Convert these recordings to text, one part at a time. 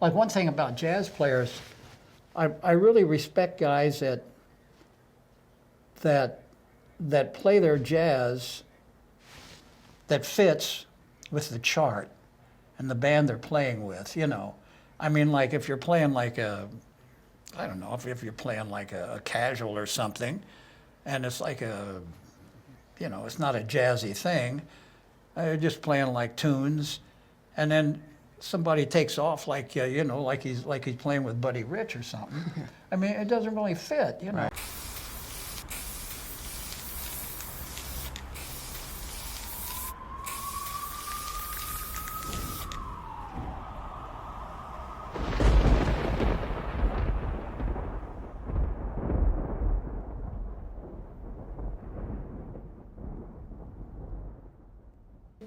like one thing about jazz players, I really respect guys that play their jazz that fits with the chart and the band they're playing with, you know. I mean, like if you're playing like I don't know, if you're playing like a casual or something, and it's like you know, it's not a jazzy thing, you're just playing like tunes, and then somebody takes off like, you know, like he's playing with Buddy Rich or something. I mean, it doesn't really fit, you know. Right.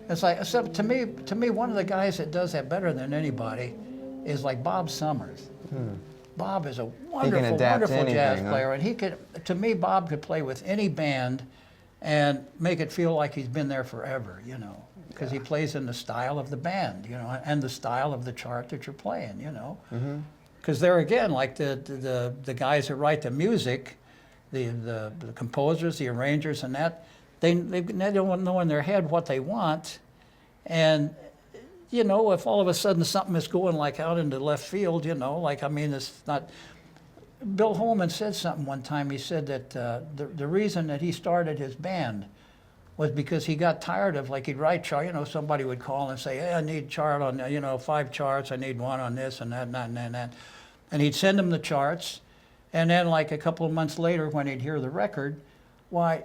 It's like, so to me, one of the guys that does that better than anybody is like Bob Summers. Bob is a wonderful, wonderful anything, jazz huh? player, and he could, to me, Bob could play with any band and make it feel like he's been there forever, you know, because he plays in the style of the band, you know, and the style of the chart that you're playing, you know. Because there again, like the guys that write the music, the composers, the arrangers, and that, they don't know in their head what they want, and you know, if all of a sudden something is going like out into left field, you know, like, I mean, it's not. Bill Holman said something one time. He said that the reason that he started his band was because he got tired of, like, he'd write chart, you know, somebody would call and say, hey, I need chart on, you know, 5 charts, I need one on this and that and that and that and that. And he'd send them the charts, and then like a couple of months later when he'd hear the record, why,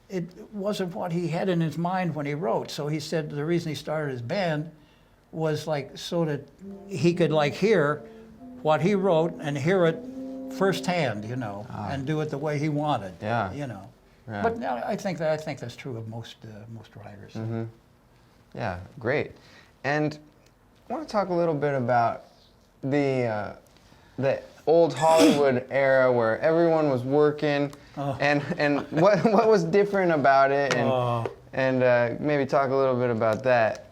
it wasn't what he had in his mind when he wrote. So he said the reason he started his band was like so that he could like hear what he wrote and hear it firsthand, you know, and do it the way he wanted. Yeah. You know. Yeah. But now I think that's true of most writers. Yeah, great. And I want to talk a little bit about the old Hollywood era where everyone was working, and what was different about it, and maybe talk a little bit about that.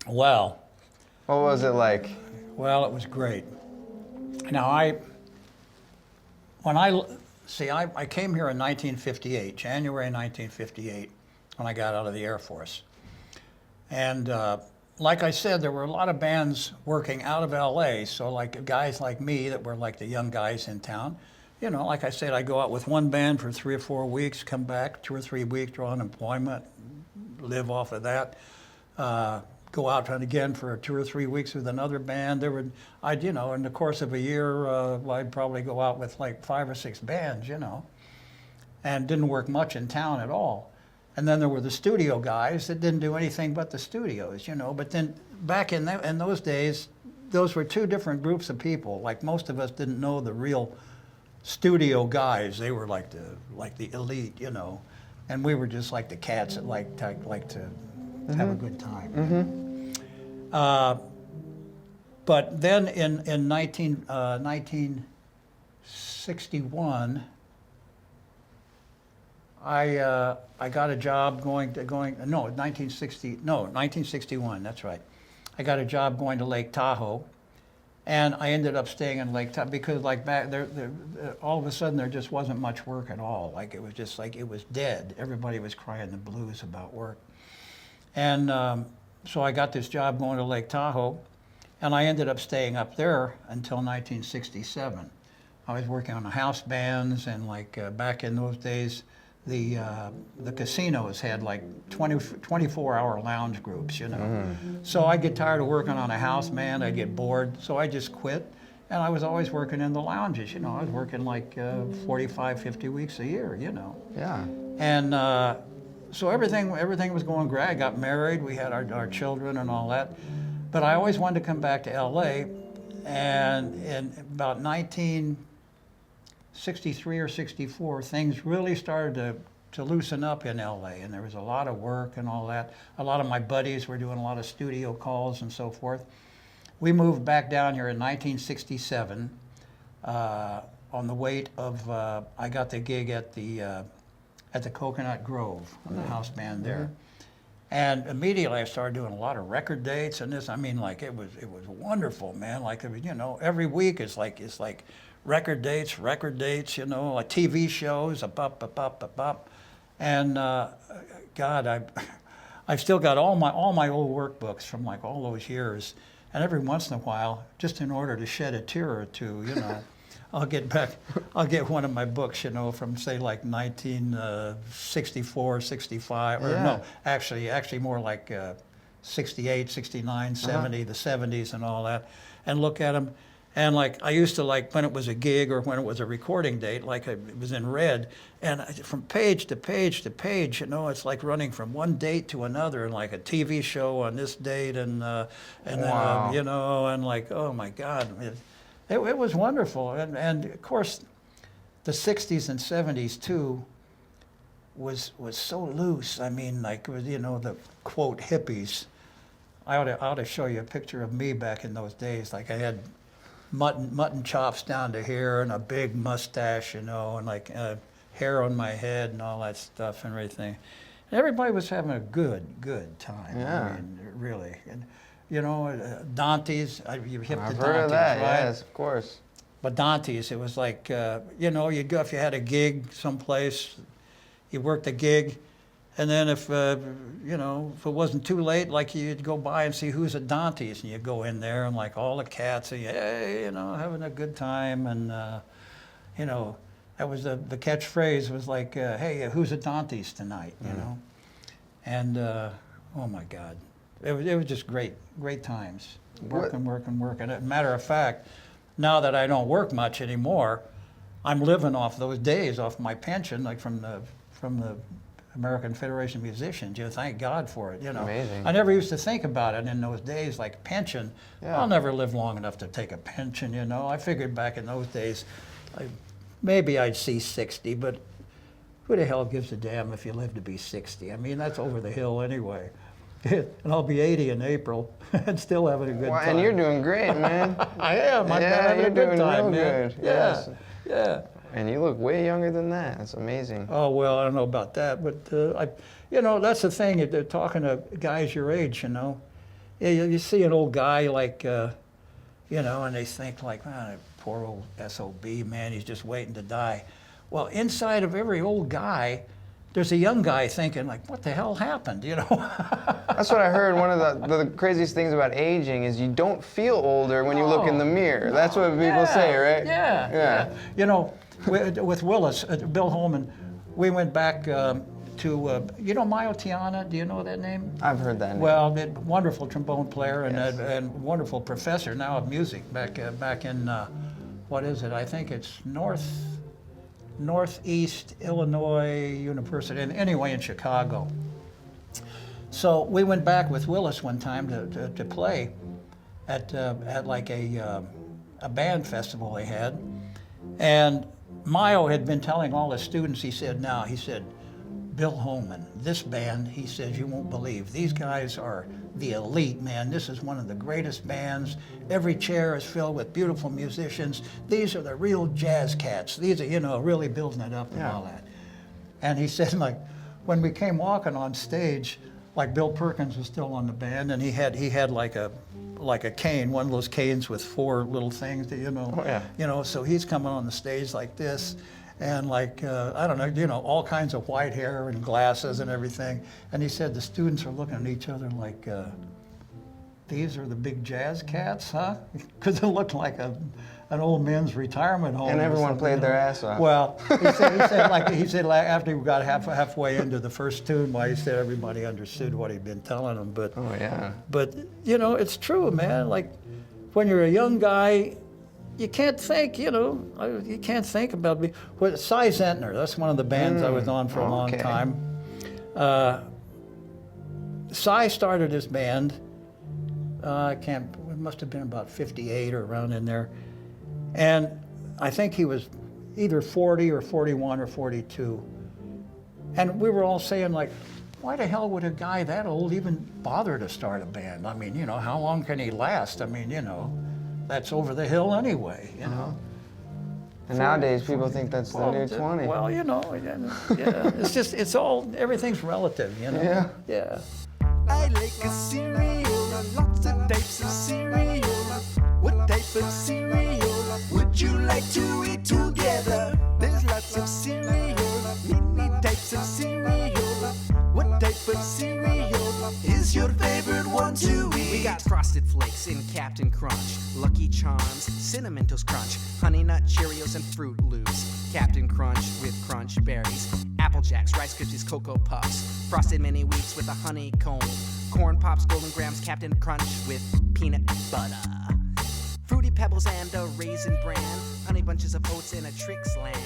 Well, What was it like? well, it was great. Now I came here in 1958, January 1958, when I got out of the Air Force. And like I said, there were a lot of bands working out of LA, so like guys like me that were like the young guys in town, you know, like I said, I go out with one band for 3 or 4 weeks, come back 2 or 3 weeks, draw unemployment, live off of that. Go out and again for 2 or 3 weeks with another band. You know, in the course of a year, I'd probably go out with like 5 or 6 bands, you know, and didn't work much in town at all. And then there were the studio guys that didn't do anything but the studios, you know. But then back in those days, those were 2 different groups of people. Like most of us didn't know the real studio guys. They were like the elite, you know, and we were just like the cats that like to have a good time. But then in 1961, I got a job 1961, that's right. I got a job going to Lake Tahoe, and I ended up staying in Lake Tahoe because like back there, all of a sudden there just wasn't much work at all. Like it was just like, it was dead. Everybody was crying the blues about work. And so I got this job going to Lake Tahoe, and I ended up staying up there until 1967. I was working on the house bands, and like back in those days, the casinos had like 24-hour lounge groups, you know. So I'd get tired of working on a house band, I'd get bored, so I just quit. And I was always working in the lounges, you know. I was working like 45, 50 weeks a year, you know. Yeah. And so everything was going great. I got married, we had our children and all that. But I always wanted to come back to LA, and in about 1963 or 64, things really started to loosen up in LA, and there was a lot of work and all that. A lot of my buddies were doing a lot of studio calls and so forth. We moved back down here in 1967 on the weight of, I got the gig at the Coconut Grove, on the house band there. And immediately I started doing a lot of record dates and this. I mean, like it was wonderful, man. Like you know, every week it's like record dates, like TV shows, up. And God, I've still got all my old workbooks from like all those years. And every once in a while, just in order to shed a tear or two, you know, I'll get one of my books, you know, from say like 1964, 65, or Yeah. no, actually more like 68, 69, 70, the 70s and all that, and look at them. And like I used to like when it was a gig or when it was a recording date, like it was in red, and from page to page to page, you know, it's like running from one date to another, and like a TV show on this date, and Wow. then you know, and like oh my God, it was wonderful, and of course, the '60s and '70s too was so loose. I mean, like you know the quote hippies. I ought to show you a picture of me back in those days. Like I had mutton chops down to here and a big mustache, you know, and like hair on my head and all that stuff and everything. And everybody was having a good time. Yeah. I mean, really. And, you know, Dante's, you hip to I've Dante's, heard of that, right? yes, of course. But Dante's, it was like, you know, you'd go, if you had a gig someplace, you worked a gig, and then if, you know, if it wasn't too late, like you'd go by and see who's at Dante's, and you'd go in there and like all the cats, and hey, you know, having a good time, and, you know, that was the catchphrase was like, hey, who's at Dante's tonight, you know? And, oh my God, it was just great times, working. As a matter of fact, now that I don't work much anymore, I'm living off those days, off my pension, like from the American Federation of Musicians. You know, thank God for it. You know, Amazing. I never used to think about it in those days, like pension. Yeah. I'll never live long enough to take a pension. You know, I figured back in those days, maybe I'd see 60, but who the hell gives a damn if you live to be 60? I mean, that's over the hill anyway. And I'll be 80 in April and still having a good time. And you're doing great, man. I am. I'm Yeah, having you're a good doing time, real man. good. Yeah. Yes. Yeah. And you look way younger than that. That's amazing. Oh, well, I don't know about that, but you know, that's the thing. They're talking to guys your age, you know. You see an old guy like, you know, and they think like, man, poor old SOB, man, he's just waiting to die. Well, inside of every old guy, there's a young guy thinking like, what the hell happened, you know? That's what I heard. One of the craziest things about aging is you don't feel older when you look in the mirror. That's what people say, right? Yeah. You know, with Willis, Bill Holman, we went back to, you know Mayo Tiana? Do you know that name? I've heard that name. Well, wonderful trombone player and, Yes. and wonderful professor now of music back in, what is it? I think it's Northeast Illinois University, and anyway in Chicago. So we went back with Willis one time to play at like a band festival they had, and Mayo had been telling all his students. He said, Bill Holman, this band, he says, you won't believe. These guys are the elite, man. This is one of the greatest bands. Every chair is filled with beautiful musicians. These are the real jazz cats. These are, you know, really building it up and all that. And he said, like, when we came walking on stage, like Bill Perkins was still on the band, and he had like a cane, one of those canes with four little things that, you know. Oh, yeah. You know, so he's coming on the stage like this, and like, I don't know, you know, all kinds of white hair and glasses and everything. And he said the students are looking at each other like, these are the big jazz cats, huh? Because it looked like an old men's retirement home. And or everyone something, played you their know. ass off. Well, he said like after we got halfway into the first tune, why he said everybody understood what he'd been telling them. But Oh, yeah. but you know, it's true, man. Like when you're a young guy, you can't think, you know, you can't think about me. Well, Cy Zentner, that's one of the bands I was on for a long okay. time. Cy started his band. It must have been about 58 or around in there. And I think he was either 40 or 41 or 42. And we were all saying like, why the hell would a guy that old even bother to start a band? I mean, you know, how long can he last? I mean, you know, that's over the hill anyway, you know. And nowadays people think that's the new 20. Well, you know, yeah, it's just, everything's relative, you know. Yeah. Yeah. I like a cereal, lots of types of cereal. What type of cereal would you like to eat together? There's lots of cereal, many types of cereal. What type of cereal is your favorite one to eat? We got Frosted Flakes in Captain Crunch, Lucky Charms, Cinnamon Toast Crunch, Honey Nut Cheerios, and Fruit Loops. Captain Crunch with crunch berries, Apple Jacks, Rice Krispies, Cocoa Puffs, Frosted Mini Wheats with a honeycomb, Corn Pops, Golden Grams, Captain Crunch with peanut butter, Fruity Pebbles and a Raisin Bran, Honey Bunches of Oats in a Trix Land.